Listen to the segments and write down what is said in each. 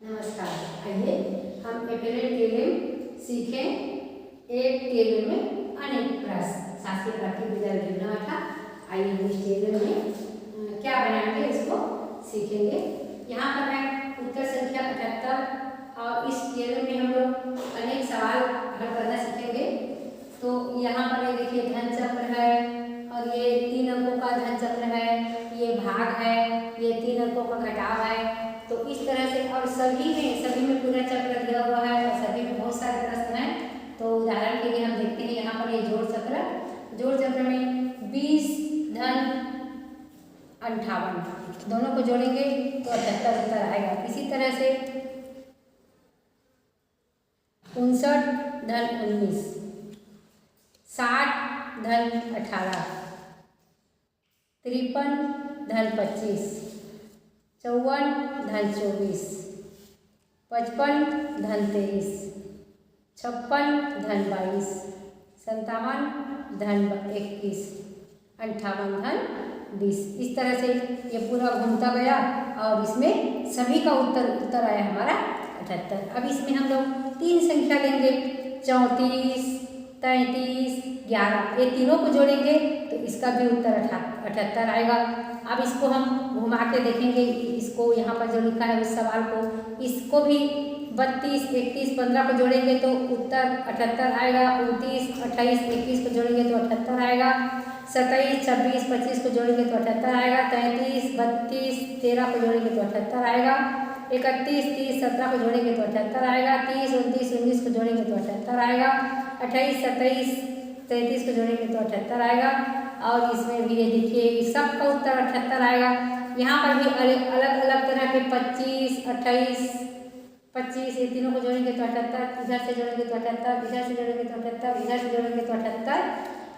नमस्कार। आइए हम एफिलिएट टेलिंग सीखें। एक टेलर में अनेक प्रश्न शास्त्रीय प्राकृतिक विद्यालय गिरना था। आइए इस टेलर में क्या बनाएंगे इसको सीखेंगे। यहाँ पर है उत्तर संख्या 78 और इस टेलर में हम लोग अनेक सवाल हल करना सीखेंगे। तो यहाँ पर ये देखिए धन चक्र है और ये 3 अंकों का धन चक्र है, ये भाग है, ये 3 अंकों का घटाव है। तो इस तरह से और सभी में पूरा चक्र दिया हुआ है और सभी में बहुत सारे प्रश्न हैं। तो उदाहरण के लिए हम देखते हैं यहाँ पर ये जोड़ चक्र में 20 धन 58 दोनों को जोड़ेंगे तो 78 उत्तर आएगा। इसी तरह से 59 धन 19, 60 धन 18, 53 धन 25, 54 धन 24, 55 धन 23, 56 धन 22, 57 धन 21, 58 धन 20। इस तरह से ये पूरा घूमता गया और इसमें सभी का उत्तर आया हमारा 78। अब इसमें हम लोग 3 संख्या लेंगे, 34, 33, 11। ये तीनों को जोड़ेंगे तो इसका भी उत्तर 78 आएगा। अब इसको हम घुमा के देखेंगे, इसको यहाँ पर जो लिखा है उस सवाल को, इसको भी 32, 31, 15 को जोड़ेंगे तो उत्तर 78 आएगा। 29, 28, 21 को जोड़ेंगे तो 78 आएगा। 27, 26, 25 को जोड़ेंगे तो 78 आएगा। 33, 32, 13 को जोड़ेंगे तो 78 आएगा। 31, 30, 17 को जोड़ेंगे तो 78 आएगा। 30, 29, 19 को जोड़ेंगे तो 78 आएगा। 28, 27, 33 को जोड़ेंगे तो 78 आएगा। और इसमें भी ये देखिए सबका उत्तर 78 आएगा। यहाँ पर भी अलग अलग तरह के 25, 28, 25 ये तीनों को जोड़ेंगे तो 78, इधर से जोड़ेंगे तो 78, इधर से जोड़ेंगे तो 78, इधर से जोड़ेंगे तो 78।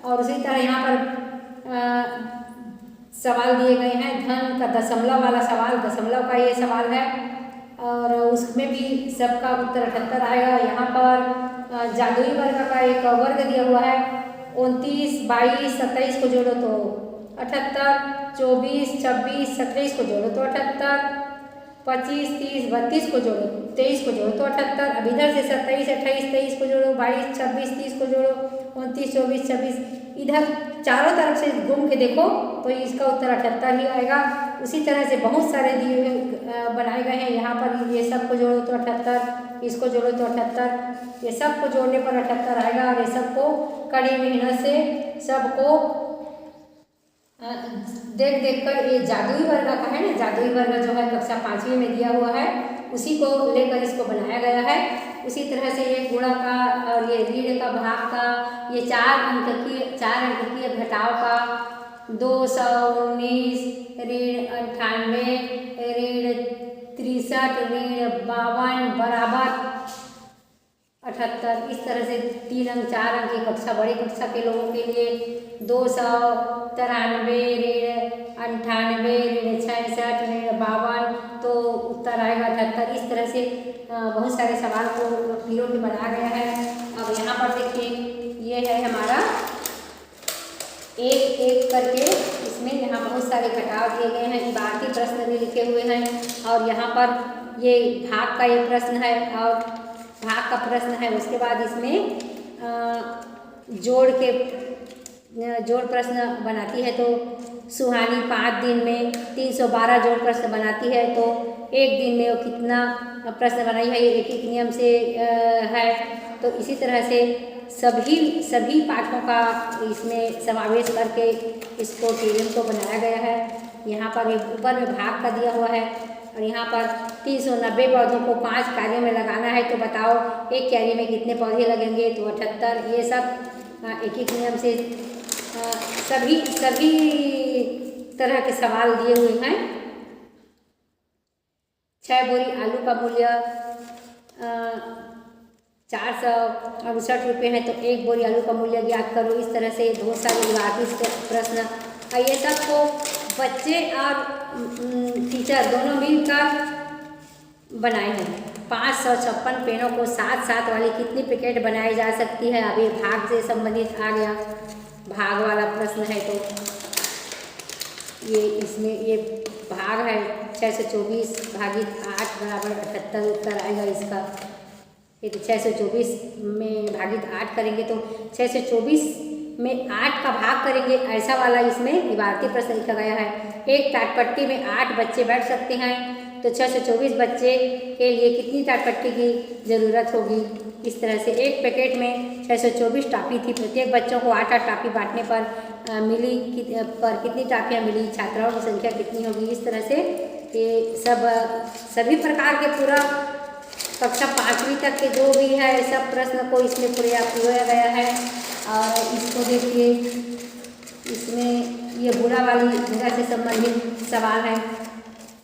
और उसी तरह यहाँ पर सवाल दिए गए हैं धन का दशमलव वाला सवाल, दशमलव का ये सवाल है और उसमें भी सबका उत्तर 78 आएगा। यहाँ पर जादुई वर्ग का एक वर्ग दिया हुआ है, 29, 22, 27 को जोड़ो तो 78, 24, 26, 27 को जोड़ो तो 78, 25, 30, 32 को जोड़ो, 23 को जोड़ो तो 78। अब इधर से 27, 28, 23 को जोड़ो, 22, 26, 30 को जोड़ो, 29, 24, 26, इधर चारों तरफ से घूम के देखो तो इसका उत्तर 78 ही आएगा। उसी तरह से बहुत सारे दिए बनाए गए हैं। यहाँ पर ये सब को जोड़ो तो 78, इसको जोड़ो तो 78, ये सब को जोड़ने पर 78 आएगा। और ये सबको कड़ी मेहनत से सबको देख कर ये जादुई वर्ग का है ना, जादुई वर्ग जो है कक्षा 5वीं में दिया हुआ है उसी को लेकर इसको बनाया गया है। उसी तरह से ये गुणा का और ये ऋण का भाग का, ये 4 अंक की घटाव का, 219 ऋण 98 ऋण 63 ऋण 52 बराबर 78। इस तरह से 3 अंक 4 अंक की कक्षा बड़ी कक्षा के लोगों के लिए 293 ऋण 98 ऋण 66 ऋण 52 तो उत्तर आएगा 78। इस तरह से बहुत सारे सवाल को तीरों के बनाया गया है। अब यहाँ पर देखिए ये है हमारा एक एक करके, इसमें यहाँ बहुत सारे घटाव दिए गए हैं, इबारती प्रश्न भी लिखे हुए हैं। और यहाँ पर ये भाग का ये प्रश्न है और भाग का प्रश्न है। उसके बाद इसमें जोड़ प्रश्न बनाती है तो सुहानी 5 दिन में 312 जोड़ प्रश्न बनाती है तो एक दिन में वो कितना प्रश्न बनाई है, ये एक नियम से है। तो इसी तरह से सभी पाठों का इसमें समावेश करके इसको टेबल को बनाया गया है। यहाँ पर ऊपर में भाग का दिया हुआ है और यहाँ पर 390 पौधों को 5 कार्यों में लगाना है तो बताओ एक क्यारी में कितने पौधे लगेंगे तो 78। ये सब एक नियम से सभी तरह के सवाल दिए हुए हैं। 6 बोरी आलू का मूल्य 468 रुपये है तो 1 बोरी आलू का मूल्य ज्ञात करो। इस तरह से बहुत सारे इबारती प्रश्न ये सब को बच्चे और टीचर दोनों मिलकर बनाए हैं। 556 पेनों को 7-7 वाली कितनी पैकेट बनाई जा सकती है। अभी भाग से संबंधित आ गया, भाग वाला प्रश्न है तो ये इसमें ये भाग है 624 भागित 8 बराबर 78 उत्तर आएगा इसका। ये तो 624 में भागित 8 करेंगे तो 624 में 8 का भाग करेंगे, ऐसा वाला इसमें इबारती प्रश्न लिखा गया है। एक टाटपट्टी में 8 बच्चे बैठ सकते हैं, तो 624 बच्चे के लिए कितनी टाटपट्टी की ज़रूरत होगी। इस तरह से एक पैकेट में 624 टॉफ़ी थी, प्रत्येक बच्चों को 8-8 टॉफ़ी बांटने पर कितनी टॉफ़ियाँ मिली, छात्राओं की संख्या कितनी होगी। इस तरह से ये सभी प्रकार के पूरा कक्षा 5वीं तक के जो भी है सब प्रश्न को इसमें पूरा गया है। और इसको देखिए, इसमें ये बुरा से संबंधित सवाल है,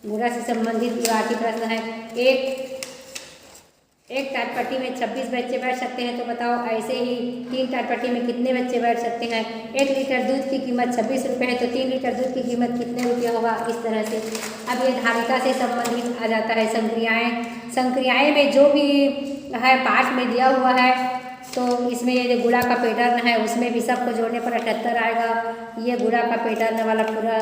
बुरा से संबंधित इबारती प्रश्न है। एक टाटपट्टी में 26 बच्चे बैठ सकते हैं, तो बताओ ऐसे ही 3 टाटपट्टी में कितने बच्चे बैठ सकते हैं। 1 लीटर दूध की कीमत 26 रुपये है, तो 3 लीटर दूध की कीमत कितने रुपये होगा। इस तरह से अब ये धारिता से संबंधित आ जाता है। संक्रियाएँ में जो भी है पाठ में दिया हुआ है, तो इसमें ये गुणा का पैटर्न है, उसमें भी सबको जोड़ने पर 78 आएगा। ये गुणा का पैटर्न वाला पूरा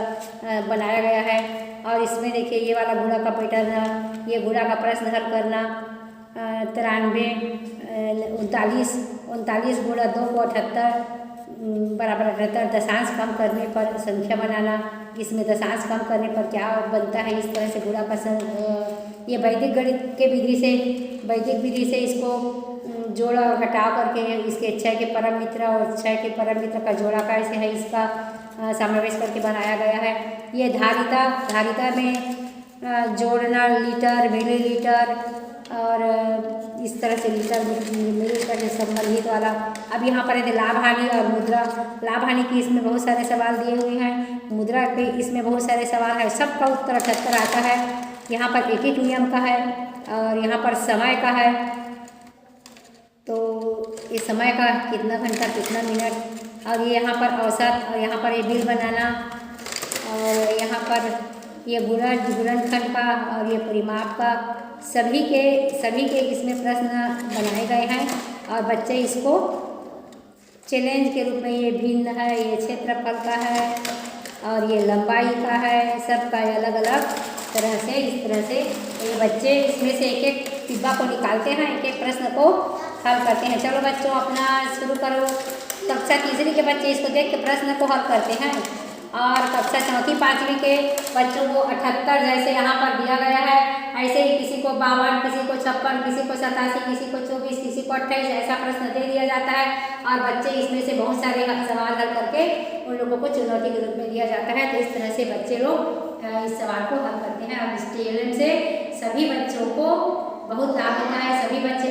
बनाया गया है। और इसमें देखिए ये वाला गुणा का पैटर्न, ये गुणा का प्रश्न हल करना 39 गुणा 2 को 78 बराबर 78, दशांश कम करने पर संख्या बनाना। इसमें दशांश कम करने पर क्या बनता है, इस तरह से गुणा का ये वैदिक गणित के वैदिक विधि से इसको जोड़ा और घटाव करके इसके क्षय के परम मित्र और क्षय के परम मित्र का जोड़ा कैसे है, इसका समावेश करके बनाया गया है। ये धारिता में जोड़ना लीटर, मिलीलीटर और इस तरह से लीटर मिलीलीटर से संबंधित वाला। अब यहाँ पर है लाभ हानि और मुद्रा। लाभ हानि की इसमें बहुत सारे सवाल दिए हुए हैं, मुद्रा के इसमें बहुत सारे सवाल है, सबका उत्तर 78 आता है। यहाँ पर एक नियम का है और यहाँ पर समय का है, तो इस समय का कितना घंटा कितना मिनट, और ये यहाँ पर औसत, और यहाँ पर ये बिल बनाना, और यहाँ पर ये गुणनखंड का और ये परिमाप का, सभी के इसमें प्रश्न बनाए गए हैं। और बच्चे इसको चैलेंज के रूप में, ये भिन्न है, ये क्षेत्रफल का है और ये लंबाई का है, सबका अलग अलग तरह से। इस तरह से ये बच्चे इसमें से एक एक डिब्बा को निकालते हैं, एक एक प्रश्न को हल करते हैं। चलो बच्चों अपना शुरू करो। कक्षा 3री के बच्चे इसको देख के प्रश्न को हल करते हैं, और कक्षा 4ठी 5वीं के बच्चों को 78 जैसे यहाँ पर दिया गया है, ऐसे ही किसी को 52, किसी को 56, किसी को 87, किसी को 24, किसी को 28 ऐसा प्रश्न दे दिया जाता है। और बच्चे इसमें से बहुत सारे सवाल हल करके उन लोगों को चुनौती के रूप में दिया जाता है। तो इस तरह से बच्चे लोग इस सवाल को हल करते हैं। और इस TLM से सभी बच्चों को बहुत लाभ मिलता है, सभी बच्चे